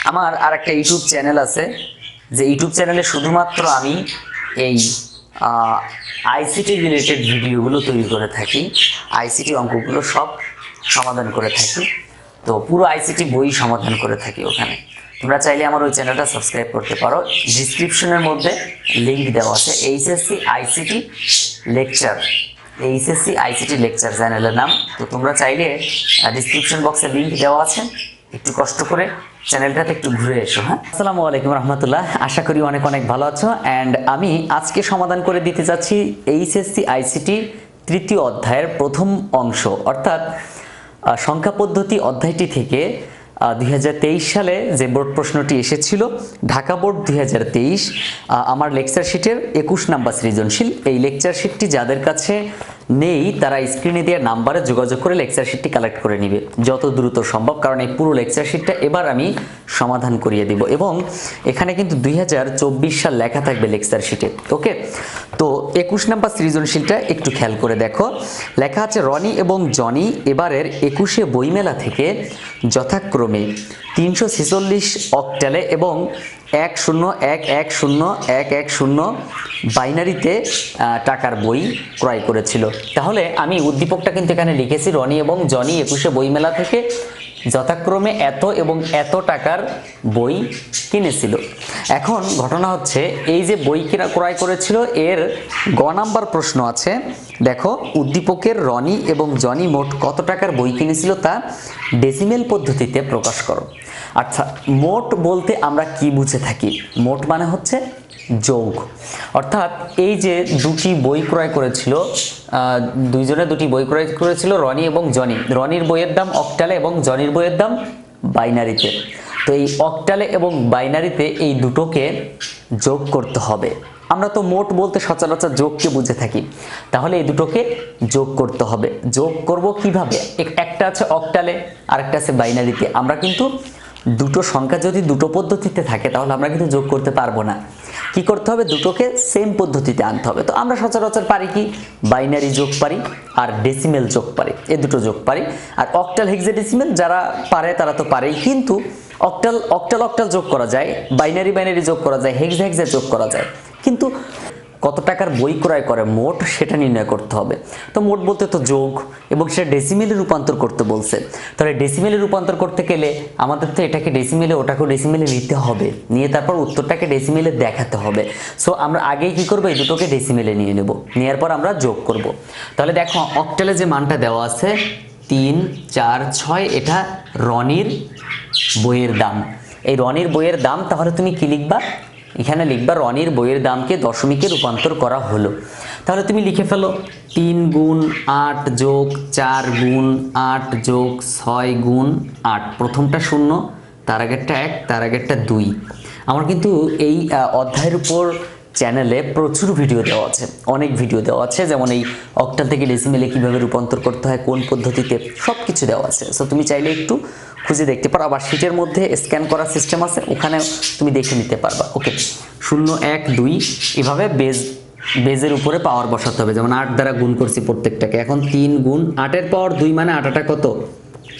আমার আরেকটা YouTube channel আছে, যে ইউটিউব চ্যানেলে শুধুমাত্র আমি এই আইসিটি রিলেটেড ভিডিওগুলো তৈরি করে থাকি, আইসিটি অঙ্কগুলো সব সমাধান করে থাকি। তো পুরো আইসিটি বই সমাধান করে থাকি ওখানে। তোমরা চাইলে আমার ওই চ্যানেলটা সাবস্ক্রাইব করতে পারো, ডিসক্রিপশনের মধ্যে লিঙ্ক দেওয়া আছে। HSC ICT lecture, HSC ICT lecture চ্যানেলের নাম। তো তোমরা চাইলে ডিসক্রিপশন বক্সে লিঙ্ক দেওয়া আছে, একটু কষ্ট করে চ্যানেলটাতে একটু ঘুরে এসো। হ্যাঁ, আসসালামু আলাইকুম রহমতুল্লাহ, আশা করি অনেক অনেক ভালো আছো। অ্যান্ড আমি আজকে সমাধান করে দিতে যাচ্ছি এইচএসসি আইসিটি তৃতীয় অধ্যায়ের প্রথম অংশ, অর্থাৎ সংখ্যা পদ্ধতি অধ্যায়টি থেকে 2023 সালে যে বোর্ড প্রশ্নটি এসেছিল, ঢাকা বোর্ড 2023, আমার লেকচার শিটের 21 নাম্বার সৃজনশীল। এই লেকচার শিটটি যাদের কাছে নেই তারা স্ক্রিনে দেওয়া নাম্বারে যোগাযোগ করে লেকচার শিটটি কালেক্ট করে নিবে যত দ্রুত সম্ভব, কারণ এই পুরো লেকচার শিটটা এবার আমি সমাধান করিয়ে দিব এবং এখানে কিন্তু 2024 সাল লেখা থাকবে লেকচার শিটে। ওকে, তো 21 নাম্বার সৃজনশীলটা একটু খেয়াল করে দেখো। লেখা আছে রনি এবং জনি এবারের 21শে বইমেলা থেকে যথাক্রমে 346 অক্টালে এবং 10110110 বাইনারিতে টাকার বই ক্রয় করেছিল। তাহলে আমি উদ্দীপকটা কিন্তু এখানে লিখেছি, রনি এবং জনি 21শে বইমেলা থেকে যথাক্রমে এত এবং এত টাকার বই কিনেছিল। এখন ঘটনা হচ্ছে, এই যে বই ক্রয় করেছিল এর গ নাম্বার প্রশ্ন আছে। দেখো, উদ্দীপকের রনি এবং জনি মোট কত টাকার বই কিনেছিল তা ডেসিমেল পদ্ধতিতে প্রকাশ করো। আচ্ছা, মোট বলতে আমরা কি বুঝে থাকি? মোট মানে হচ্ছে যোগ, অর্থাৎ এই যে দুটি বই ক্রয় করেছিল, দুইজনে দুটি বই ক্রয় করেছিল, রনি এবং জনি। রনির বইয়ের দাম অক্টালে এবং জনির বইয়ের দাম বাইনারিতে। তো এই অক্টালে এবং বাইনারিতে এই দুটোকে যোগ করতে হবে। আমরা তো মোট বলতে সচরাচর যোগকে বুঝে থাকি, তাহলে এই দুটোকে যোগ করতে হবে। যোগ করব কিভাবে? একটা আছে অক্টালে, আরেকটা আছে বাইনারিতে। আমরা কিন্তু দুটো সংখ্যা যদি দুটো পদ্ধতিতে থাকে তাহলে আমরা কিন্তু যোগ করতে পারবো না। কি করতে হবে? দুটোকে সেম পদ্ধতিতে আনতে হবে। তো আমরা সচরাচর পারি কি? বাইনারি যোগ পারি আর ডেসিমেল যোগ পারি, এই দুটো যোগ পারি। আর অক্টাল হেক্সাডেসিমেল যারা পারে তারা তো পারেই, কিন্তু অক্টাল অক্টাল অক্টাল যোগ করা যায়, বাইনারি বাইনারি যোগ করা যায়, হেক্সা হেক্সা যোগ করা যায়, কিন্তু কত টাকার বই ক্রয় করে মোট সেটা নির্ণয় করতে হবে। তো মোট বলতে তো যোগ, এবং সেটা ডেসিমেলে রূপান্তর করতে বলছে। তাহলে ডেসিমেলে রূপান্তর করতে গেলে আমাদের তো এটাকে ডেসিমেলে ওটাকেও ডেসিমেলে নিতে হবে, নিয়ে তারপর উত্তরটাকে ডেসিমেলে দেখাতে হবে। সো আমরা আগেই কি করবো? এই দুটোকে ডেসিমেলে নিয়ে নেব, নেওয়ার পর আমরা যোগ করব। তাহলে দেখো, অক্টালে যে মানটা দেওয়া আছে 346, এটা রনির বইয়ের দাম। এই রনির বইয়ের দাম, তাহলে তুমি কি লিখবা? এখানে লিখবা রনির বইয়ের দামকে দশমিকে রূপান্তর করা হলো। তাহলে তুমি লিখে ফেলো 3 গুণ 8 যোগ 4 গুণ 8 যোগ 6 গুণ 8। প্রথমটা 0, তার আগেরটা 1, তার আগেরটা 2। আমার কিন্তু এই অধ্যায়ের উপর চ্যানেলে প্রচুর ভিডিও দেওয়া আছে, অনেক ভিডিও দেওয়া আছে, যেমন এই অক্টাল থেকে ডেসিমেলে কীভাবে রূপান্তর করতে হয়, কোন পদ্ধতিতে, সব কিছু দেওয়া আছে। সো তুমি চাইলে একটু খুঁজে দেখতে পারো। আবার শিটের মধ্যে স্ক্যান করার সিস্টেম আছে, ওখানে তুমি দেখে নিতে পারবা। ওকে, 0 1 2 এভাবে বেজের উপরে পাওয়ার বসাতে হবে। যেমন 8 দ্বারা গুণ করছি প্রত্যেকটাকে। এখন 3 গুণ 8-এর পাওয়ার 2 মানে 8 কত?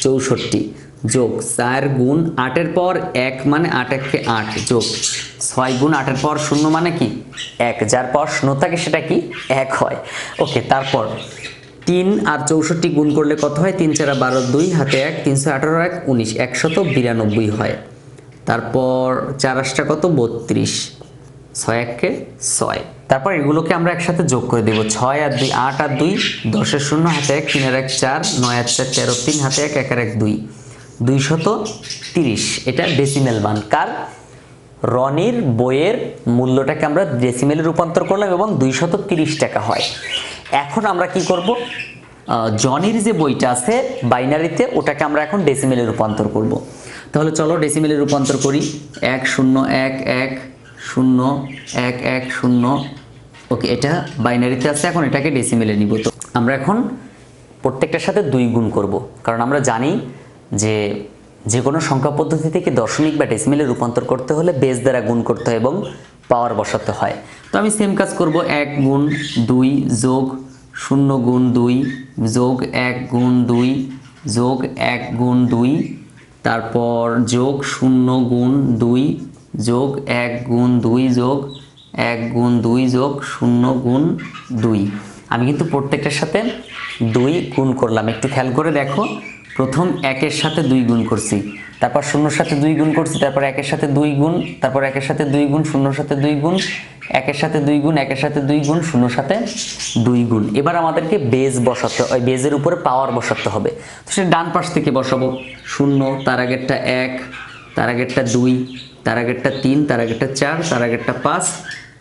64, যোগ 4 গুণ 8-এর পাওয়ার 1 মানে 8 1 8, যোগ 6 গুণ 8-এর পাওয়ার 0 মানে কি 1, যার পাওয়ার 0 থাকে সেটা কি 1 হয়। ওকে, তারপর 3 আর 64 গুণ করলে কত হয়? 3 4 12, 2 হাতে 1, 318 1 19, 192 হয়। তারপর 4 8 কত? 32, 6 1 6। তারপর এগুলোকে আমরা একসাথে যোগ করে দেব। 6 আর 2 8 আর 2 10 এর 0 হাতে 1, 3 আর 1 4, 9 আর 4 13, 3 হাতে 1 1 আর 1 2, 230। এটা ডেসিমেল মান কার? রনির বইয়ের মূল্যটাকে আমরা ডেসিমেলে রূপান্তর করলাম এবং 230 টাকা হয়। এখন আমরা কি করব? জনির যে বইটা আছে বাইনারিতে, ওটাকে আমরা এখন ডেসিমেলে রূপান্তর করব। তাহলে চলো ডেসিমেলে রূপান্তর করি। 1 0 1 1 0 1 1 0। ওকে, এটা বাইনারিতে আছে, এখন এটাকে ডেসিমেলে নিব। তো আমরা এখন প্রত্যেকটার সাথে 2 গুণ করব, কারণ আমরা জানি যে কোনো সংখ্যা পদ্ধতি থেকে দশমিক বা ডেসিমেলে রূপান্তর করতে হলে বেস দ্বারা গুণ করতে হয় এবং পাওয়ার বসাতে হয়। তো আমি সেম কাজ করব। 1 গুণ 2 যোগ 0 গুণ 2 যোগ 1 গুণ 2 যোগ 1 গুণ 2 তারপর যোগ 0 গুণ 2 যোগ 1 গুণ 2 যোগ 1 গুণ 2 যোগ 0 গুণ 2। আমি কিন্তু প্রত্যেকটার সাথে 2 গুণ করলাম, একটু খেয়াল করে দেখো। প্রথম 1-এর সাথে 2 গুণ করছি, তারপর 0-এর সাথে 2 গুণ করছি, তারপর 1-এর সাথে 2 গুণ, তারপর 1-এর সাথে 2 গুণ, 0-এর সাথে 2 গুণ, 1-এর সাথে 2 গুণ, 1-এর সাথে 2 গুণ, 0-এর সাথে 2 গুণ। এবার আমাদেরকে বেজ বসাতে, ওই বেজের উপরে পাওয়ার বসাতে হবে। তো সেটা ডান পাশ থেকে বসাবো। 0, তার আগেরটা 1, তার আগেরটা 2, তার আগেরটা 3, তার আগেরটা 4, তার আগেরটা 5,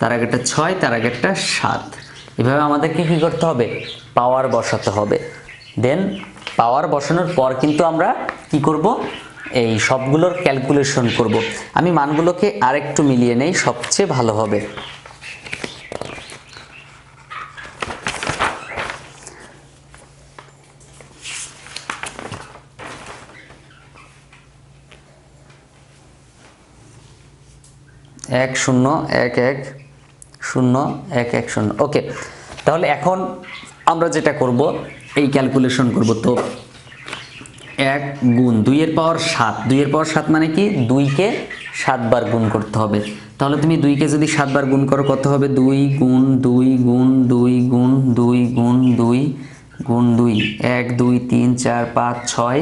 তার আগেরটা 6, তার আগেরটা 7। এভাবে আমাদেরকে কি করতে হবে? পাওয়ার বসাতে হবে। দেন পাওয়ার বসানোর পর কিন্তু আমরা কি করব? এই সবগুলোর ক্যালকুলেশন করব। আমি মানগুলোকে আরেকটু মিলিয়ে নেই, সবচেয়ে ভালো হবে। এক 0 1 1 0 1 1 0। ওকে, তাহলে এখন আমরা যেটা করব, এই ক্যালকুলেশন করব। তো 1 গুণ 2 এর পাওয়ার 7, 2 এর পাওয়ার 7 মানে কি? 2-কে 7 বার গুণ করতে হবে। তাহলে তুমি 2-কে যদি 7 বার গুণ করো কত হবে? 2 গুণ 2 গুণ 2 গুণ 2 গুণ 2 গুণ 2, 1 2 3 4 5 6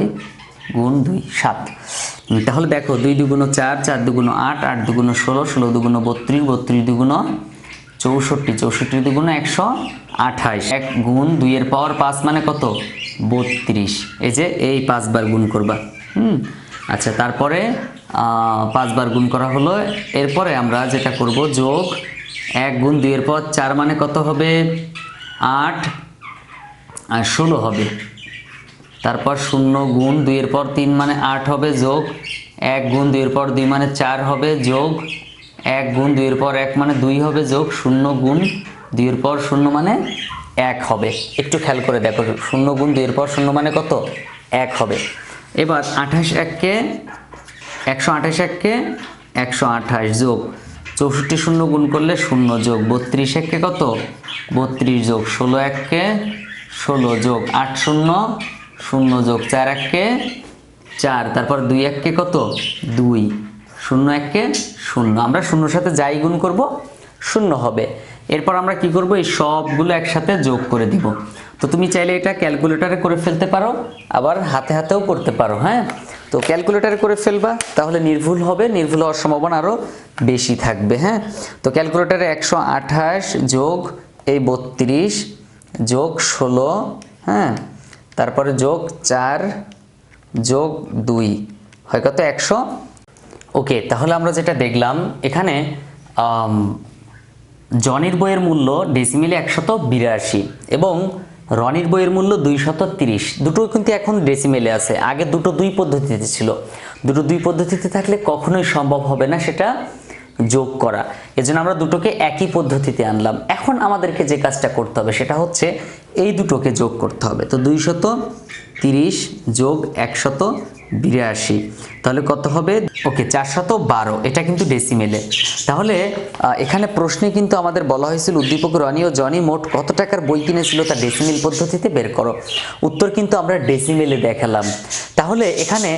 গুণ 2 7। তাহলে দেখো 2 দুগুণ 4, 4 দুগুণ 8, 8 দুগুণ 16, 16 দুগুণ 32, 32 দুগুণ 64, 64 দুগুণ 128। 1 গুণ 2 এর পাওয়ার 5 মানে কত? 32। এই যে এই 5 বার গুণ করবা। আচ্ছা, তারপরে 5 বার গুণ করা হলো। এরপরে আমরা যেটা করব, যোগ 1 গুণ 2 এর পাওয়ার 4 মানে কত হবে? 8 আর 16 হবে। তারপর 0 গুণ 2 এর পাওয়ার 3 মানে 8 হবে, যোগ 1 গুণ 2 এর পাওয়ার 2 মানে 4 হবে, যোগ 1 গুণ 2 এর পাওয়ার 1 মানে 2 হবে, যোগ 0 গুণ 2 এর পাওয়ার 0 মানে 1 হবে। একটু খেয়াল করে দেখো, 0 গুণ 2 এর পাওয়ার 0 মানে কত? 1 হবে। এবার 128 1-কে 128 যোগ 64 0 গুণ করলে 0, যোগ 32 1-কে কত? 32, যোগ 16 1-কে 16, যোগ 8 0 0, যোগ 4 1-কে 4, তারপর 2 1-কে কত? 2, 0 1-কে 0। আমরা 0-এর সাথে যাই গুণ করব 0 হবে। এরপর আমরা কি করব? এই সবগুলো একসাথে যোগ করে দিব। তো তুমি চাইলে এটা ক্যালকুলেটরে করে ফেলতে পারো, আবার হাতে হাতেও করতে পারো। হ্যাঁ, তো ক্যালকুলেটরে করে ফেলবা, তাহলে নির্ভুল হবে, নির্ভুল হওয়ার সম্ভাবনা আরও বেশি থাকবে। হ্যাঁ, তো ক্যালকুলেটরে 128 যোগ এই 32 যোগ 16, হ্যাঁ, তারপরে যোগ 4 যোগ 2 হয় কত? 100। ওকে, তাহলে আমরা যেটা দেখলাম এখানে জনির বইয়ের মূল্য ডেসিমেলে 182 এবং রনির বইয়ের মূল্য 230। দুটো কিন্তু এখন ডেসিমেলে আছে, আগে দুটো 2 পদ্ধতিতে ছিল। দুটো 2 পদ্ধতিতে থাকলে কখনোই সম্ভব হবে না সেটা যোগ করা। এজন্য আমরা দুটোকে একই পদ্ধতিতে আনলাম। এখন আমাদেরকে যে কাজটা করতে হবে সেটা হচ্ছে এই দুটোকে যোগ করতে হবে। তো 230 যোগ 182, তাহলে কত হবে? ওকে, 412। এটা কিন্তু ডেসিমেলে। তাহলে এখানে প্রশ্নে কিন্তু আমাদের বলা হয়েছিল উদ্দীপক রনি ও জনি মোট কত টাকার বই কিনেছিল তা ডেসিমেল পদ্ধতিতে বের করো। উত্তর কিন্তু আমরা ডেসিমেলে দেখালাম। তাহলে এখানে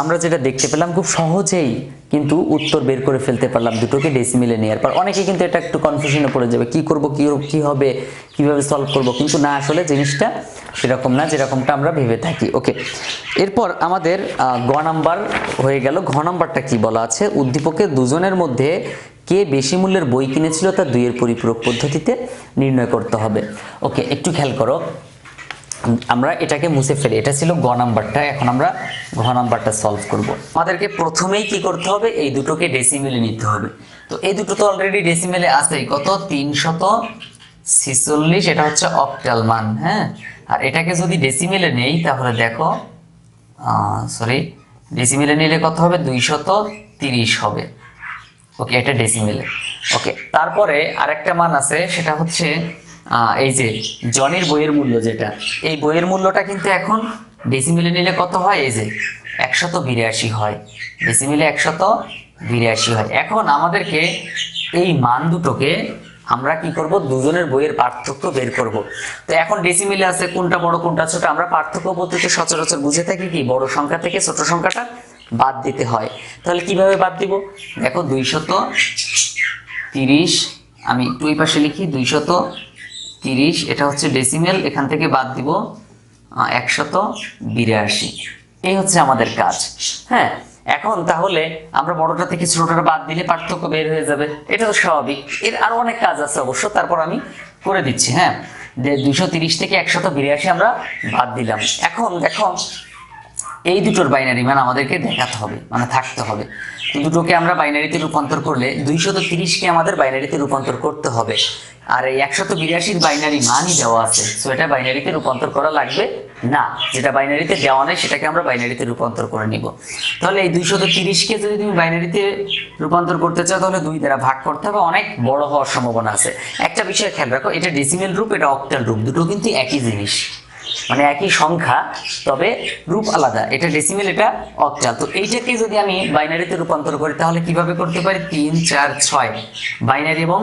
আমরা যেটা দেখতে পেলাম, খুব সহজেই কিন্তু উত্তর বের করে ফেলতে পারলাম দুটোকে ডেসিমেলে নেওয়ার পর। অনেকে কিন্তু এটা একটু কনফিউশনে পড়ে যাবে, কি করব, কি হবে, কিভাবে সলভ করব, কিন্তু না, আসলে জিনিসটা সেরকম না যেরকমটা আমরা ভেবে থাকি। ওকে, এরপর আমাদের গ নাম্বার হয়ে গেল। ঘ নাম্বারটা কি বলা আছে? উদ্দীপকের দুজনের মধ্যে কে বেশি মূল্যের বই কিনেছিল তা 2 এর পরিপূরক পদ্ধতিতে নির্ণয় করতে হবে। ওকে, একটু খেয়াল করো, আমরা এটাকে মুছে ফেলি। এটা ছিল গ নাম্বারটা, এখন আমরা ঘ নাম্বারটা সলভ করব। আমাদেরকে প্রথমেই কি করতে হবে? এই দুটোকে ডেসিমেলে নিতে হবে। তো এই দুটো তো অলরেডি ডেসিমেলে আছেই। কত? 346। এটা হচ্ছে অক্টাল মান। হ্যাঁ, আর এটাকে যদি ডেসিমেলে নেই তাহলে দেখো, সরি, ডেসিমেলে নিলে কত হবে? 230 হবে। ওকে, এটা ডেসিমেলে। ওকে, তারপরে আরেকটা মান আছে, সেটা হচ্ছে এই যে জনির বইয়ের মূল্য, যেটা এই বইয়ের মূল্যটা কিন্তু এখন ডেসিমেলে নিলে কত হয়? এই যে 182 হয়। ডেসিমেলে 182 হয়। এখন আমাদেরকে এই মান দুটোকে আমরা কি করব? দুজনের বইয়ের পার্থক্য বের করব। তো এখন ডেসিমেলে আছে, কোনটা বড় কোনটা ছোট আমরা পার্থক্য পদ্ধতিতে সচরাচর বুঝে থাকি কি? বড় সংখ্যা থেকে ছোট সংখ্যাটা বাদ দিতে হয়। তাহলে কিভাবে বাদ দিব? দেখো 230, আমি একটু এই পাশে লিখি, 230 এটা হচ্ছে ডেসিমেল, এখান থেকে বাদ দিব 182। এই হচ্ছে আমাদের কাজ। হ্যাঁ, এখন তাহলে আমরা বড়টা থেকে ছোটটা বাদ দিলে পার্থক্য বের হয়ে যাবে, এটা তো স্বাভাবিক। এর আরো অনেক কাজ আছে অবশ্য, তারপর আমি করে দিচ্ছি। হ্যাঁ, 230 থেকে 182 আমরা বাদ দিলাম। এখন দেখো এই দুটোর বাইনারি মান আমাদেরকে দেখাতে হবে, মানে থাকতে হবে। দুটোকে আমরা বাইনারিতে রূপান্তর করলে 230কে আমাদের বাইনারিতে রূপান্তর করতে হবে, আর এই 182 বাইনারি মানই দেওয়া আছে, সো এটা বাইনারিতে রূপান্তর করা লাগবে না। যেটা বাইনারিতে দেওয়া নেই সেটাকে আমরা বাইনারিতে রূপান্তর করে নিব। তাহলে এই 230কে যদি তুমি বাইনারিতে রূপান্তর করতে চাও তাহলে 2 দ্বারা ভাগ করতে হবে, অনেক বড় হওয়ার সম্ভাবনা আছে। একটা বিষয় খেয়াল রাখো, এটা ডেসিমেল রূপ, এটা অক্টাল রূপ, দুটো কিন্তু একই জিনিস, মানে একই সংখ্যা, তবে রূপ আলাদা। এটা ডেসিমেল, এটা অক্টাল। তো এইটাকে যদি আমি বাইনারিতে রূপান্তর করি তাহলে কিভাবে করতে পারি? 3, 4, 6 বাইনারি এবং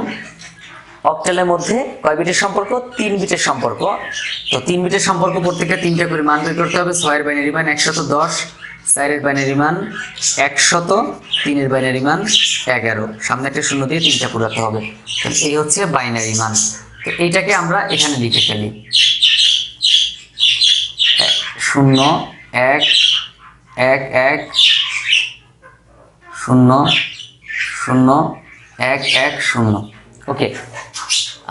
অক্টালের মধ্যে কয় বিটের সম্পর্ক? 3 বিটের সম্পর্ক। তো 3 বিটের সম্পর্ক, প্রত্যেকটা 3টা করে মান বের করতে হবে। 6 এর বাইনারি মান 110, 4 এর বাইনারি মান 100, 3 এর বাইনারি মান 11, সামনে একটা শূন্য দিয়ে 3টা পুরাতে হবে। এই হচ্ছে বাইনারি মান। তো এইটাকে আমরা এখানে লিখে ফেলি, 0, 1, 1, 1, 0, 0, 1, 1, 0। ওকে,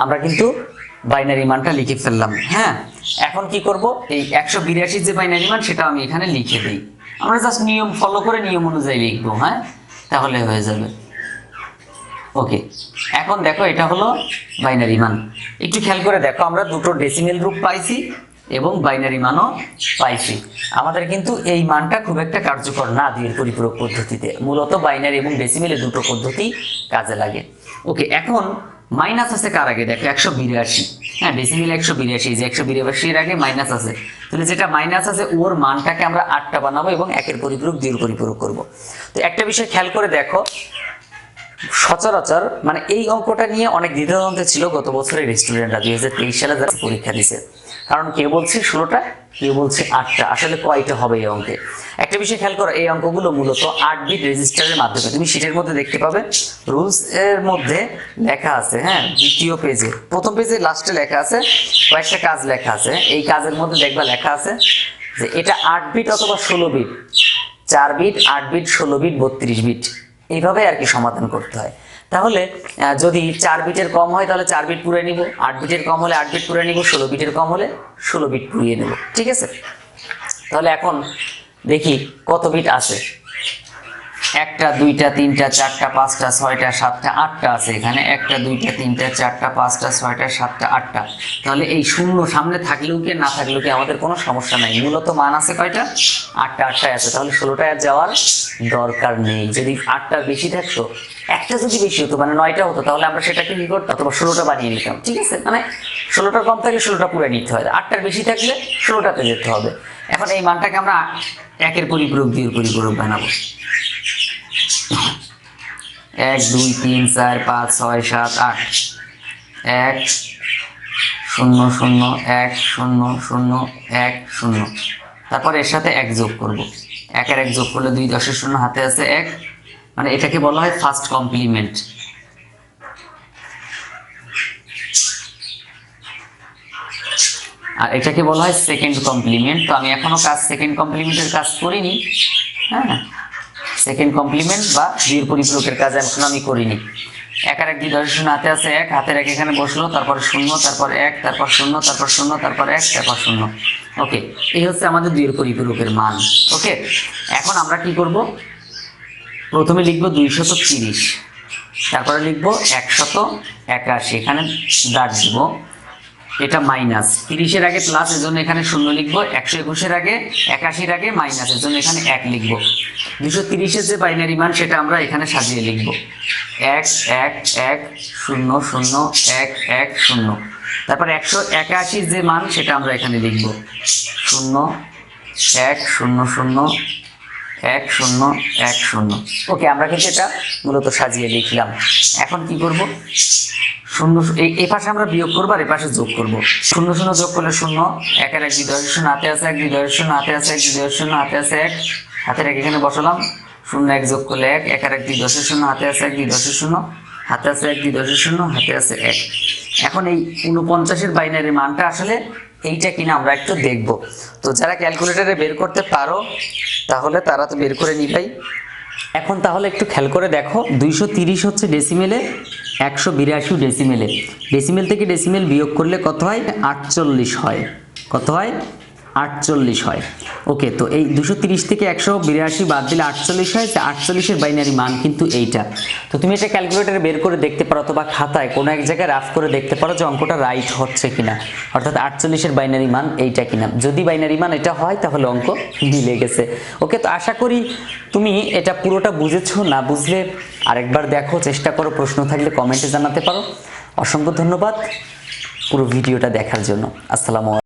আমরা কিন্তু বাইনারি মানটা লিখে ফেললাম। হ্যাঁ, এখন কি করব? এই 182 যে বাইনারি মান সেটা আমি এখানে লিখে দিই। আমরা জাস্ট নিয়ম ফলো করে নিয়ম অনুযায়ী লিখবো। হ্যাঁ, তাহলে হয়ে যাবে। ওকে, এখন দেখো এটা হলো বাইনারি মান। একটু খেয়াল করে দেখো, আমরা দুটো ডেসিমেল রূপ পাইছি এবং বাইনারি মানও পাইছি। আমাদের কিন্তু এই মানটা খুব একটা কার্যকর না দুইয়ের পরিপূরক পদ্ধতিতে, মূলত বাইনারি এবং ডেসিমেলে দুটো পদ্ধতি কাজে লাগে। ওকে, এখন মাইনাস আছে কার আগে? দেখো 182। হ্যাঁ, ডেসিমেলে 182, যে 182 এর আগে মাইনাস আছে, তাহলে যেটা মাইনাস আছে ওর মানটাকে আমরা 8টা বানাবো এবং একের পরিপূরক দুইয়ের পরিপূরক করব। তো একটা বিষয় খেয়াল করে দেখো, সচরাচর মানে এই অঙ্কটা নিয়ে অনেক দ্বিধাদ্বন্দ্ব ছিল গত বছরের স্টুডেন্টরা 2023 সালে যারা পরীক্ষা দিছে, কারণ কেউ বলছে 16টা, কেউ বলছে 8টা। আসলে কয়টা হবে এই অঙ্কে? একটা বিষয় খেয়াল করো, এই অঙ্কগুলো মূলত 8 বিট রেজিস্টারের মাধ্যমে, তুমি শীটের মধ্যে দেখতে পাবে রুলস এর মধ্যে লেখা আছে। হ্যাঁ, দ্বিতীয় পেজে, প্রথম পেজে লাস্টে লেখা আছে, কয়েকটা কাজ লেখা আছে। এই কাজের মধ্যে দেখবা লেখা আছে যে এটা 8 বিট অথবা 16 bit, 4 bit, 8 bit, 16 bit, 32 bit, এইভাবে আর কি সমাধান করতে হয়। তাহলে যদি 4 বিটের কম হয় তাহলে 4 বিট পুরে নিব, 8 বিটের কম হলে 8 বিট পুরে নিব, 16 বিটের কম হলে 16 বিট পুরিয়ে নেব। ঠিক আছে, তাহলে এখন দেখি কত বিট আছে। 1টা, 2টা, 3টা, 4টা, 5টা, 6টা, 7টা, 8টা আছে এখানে। 1টা, 2টা, 3টা, 4টা, 5টা, 6টা, 7টা, 8টা। তাহলে এই শূন্য সামনে থাকলেও কি না থাকলেও কি আমাদের কোনো সমস্যা নাই, মূলত মান আছে কয়টা? 8টা, 8টায় আছে। তাহলে 16টায় আর যাওয়ার দরকার নেই। যদি 8টার বেশি থাকতো, একটা যদি বেশি হতো মানে 9টা হতো, তাহলে আমরা সেটাকে কি করতাম? অথবা 16টা বানিয়ে নিতাম। ঠিক আছে, মানে 16টার কম থাকলে 16টা পুরো নিতে হয়, 8টার বেশি থাকলে 16টাতে যেতে হবে। এখন এই মানটাকে আমরা একের পরিপূরক দুইয়ের পরিপূরক বানাবো। 1, 2, 3, 4, 5, 6, 7, 8, 1, 0, 0, 1, 0, 0, 1, 0। তারপর এর সাথে 1 যোগ করব। 1 আর 1 যোগ করলে 2, 10 এর 0 হাতে আছে 1, মানে এটাকে বলা হয় ফার্স্ট কমপ্লিমেন্ট। আর এটাকে বলা হয় সেকেন্ড কমপ্লিমেন্ট। তো আমি এখনো সেকেন্ড কমপ্লিমেন্টের কাজ করিনি। হ্যাঁ, সেকেন্ড কমপ্লিমেন্ট বা দুইয়ের পরিপূরকের কাজ এখন আমি করিনি। 1 আর 1, 2, 10 এর 0 হাতে আছে 1, হাতের 1 এখানে বসলো, তারপর 0, তারপর 1, তারপর 0, তারপর 0, তারপর 1, তারপর 0। ওকে, এই হচ্ছে আমাদের দুইয়ের পরিপূরকের মান। ওকে, এখন আমরা কি করব? প্রথমে লিখব 230, তারপরে লিখব 181, এখানে দাগ দিব। এটা মাইনাস, 30-এর আগে প্লাস, এর জন্য এখানে 0 লিখবো। 121-এর আগে, 81-র আগে মাইনাস, এর জন্য এখানে 1 লিখবো। 230-এর যে বাইনারি মান সেটা আমরা এখানে সাজিয়ে লিখবো 1, 1, 1, 0, 0, 1, 1, 0। তারপর 181 যে মান সেটা আমরা এখানে লিখবো 0, 1, 0, 0, 1, 0, 1, 0। ওকে, আমরা কিন্তু এটা মূলত সাজিয়ে লিখলাম। এখন কি করব? 0, এই পাশে আমরা বিয়োগ করবো আর এই পাশে যোগ করব। 0, 0 যোগ করলে 0, 1 আর 1, 2, 10 এর 0 হাতে আছে 1, 2, 10 এর 0 হাতে আছে 1, 2, 10 এর 0 হাতে আছে 1, হাতের 1 এখানে বসালাম, 0 1 যোগ করলে 1, 1 আর 1 2 10 শূন্য, হাতে আছে 1 2 10 শূন্য, হাতে আছে 1 2 10 শূন্য, হাতে আছে 1। এখন এই 49-এর বাইনারি মানটা আসলে এইটা কিনা আমরা একটু দেখব। তো যারা ক্যালকুলেটরে বের করতে পারো তাহলে তারা তো বের করে নিবাই। এখন তাহলে একটু খেয়াল করে দেখো, 230 হচ্ছে ডেসিমেলে, 182 ডেসিমেলে। ডেসিমেল থেকে ডেসিমেল বিয়োগ করলে কত হয়? 48 হয়। কত হয়? 48 হয়। ওকে, তো এই 230 থেকে 182 বাদ দিলে 48 হয়। 48-এর বাইনারি মান কিন্তু এইটা। তো তুমি এটা ক্যালকুলেটরে বের করে দেখতে পারো অথবা খাতায় কোনো এক জায়গায় রাফ করে দেখতে পারো যে অঙ্কটা রাইট হচ্ছে কিনা, অর্থাৎ 48-এর বাইনারি মান এইটা কিনা। যদি বাইনারি মান এটা হয় তাহলে অঙ্ক মিলে গেছে। ওকে, তো আশা করি তুমি এটা পুরোটা বুঝেছো। না বুঝলে আরেকবার দেখো, চেষ্টা করো। প্রশ্ন থাকলে কমেন্টে জানাতে পারো। অসংখ্য ধন্যবাদ পুরো ভিডিওটা দেখার জন্য। আসসালামু আলাইকুম।